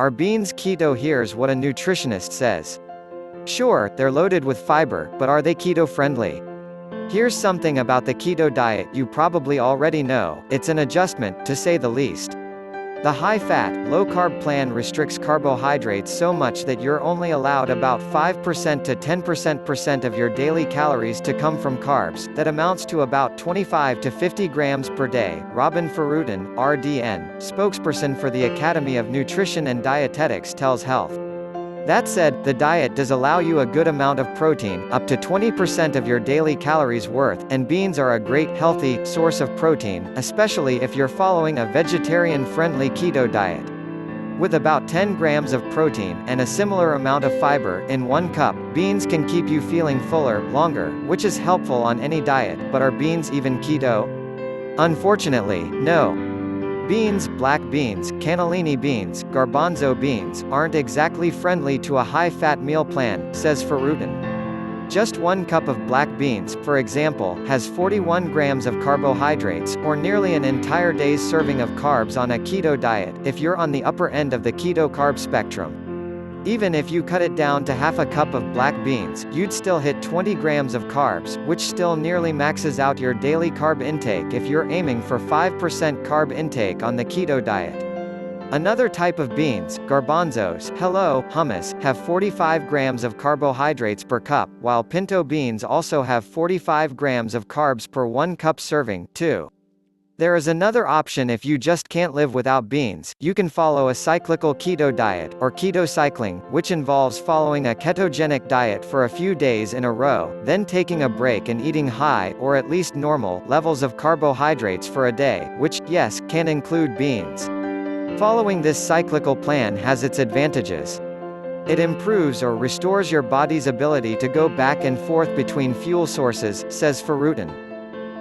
Are beans keto? Here's what a nutritionist says. Sure, they're loaded with fiber, but are they keto-friendly? Here's something about the keto diet you probably already know: it's an adjustment, to say the least. The high-fat, low-carb plan restricts carbohydrates so much that you're only allowed about 5% to 10% of your daily calories to come from carbs. That amounts to about 25 to 50 grams per day. Robin Foroutan, RDN, spokesperson for the Academy of Nutrition and Dietetics, tells Health. That said, the diet does allow you a good amount of protein, up to 20% of your daily calories worth, and beans are a great, healthy, source of protein, especially if you're following a vegetarian-friendly keto diet. With about 10 grams of protein, and a similar amount of fiber, in 1 cup, beans can keep you feeling fuller, longer, which is helpful on any diet. But are beans even keto? Unfortunately, no. Beans, black beans, cannellini beans, garbanzo beans, aren't exactly friendly to a high-fat meal plan, says Foroutan. Just 1 cup of black beans, for example, has 41 grams of carbohydrates, or nearly an entire day's serving of carbs on a keto diet, if you're on the upper end of the keto carb spectrum. Even if you cut it down to half a cup of black beans, you'd still hit 20 grams of carbs, which still nearly maxes out your daily carb intake if you're aiming for 5% carb intake on the keto diet. Another type of beans, garbanzos, hummus, have 45 grams of carbohydrates per cup, while pinto beans also have 45 grams of carbs per 1 cup serving, too. There is another option if you just can't live without beans. You can follow a cyclical keto diet, or keto cycling, which involves following a ketogenic diet for a few days in a row, then taking a break and eating high, or at least normal, levels of carbohydrates for a day, which, yes, can include beans. Following this cyclical plan has its advantages. It improves or restores your body's ability to go back and forth between fuel sources, says Foroutan.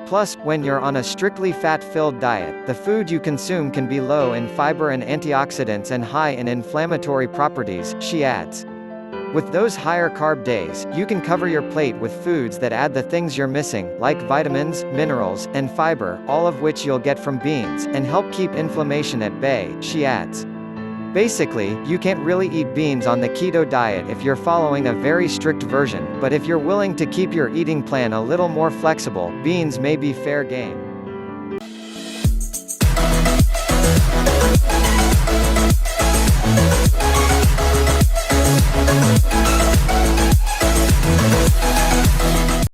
Plus, when you're on a strictly fat-filled diet, the food you consume can be low in fiber and antioxidants and high in inflammatory properties, she adds. With those higher carb days, you can cover your plate with foods that add the things you're missing, like vitamins, minerals, and fiber, all of which you'll get from beans, and help keep inflammation at bay, she adds. Basically, you can't really eat beans on the keto diet if you're following a very strict version, but if you're willing to keep your eating plan a little more flexible, beans may be fair game.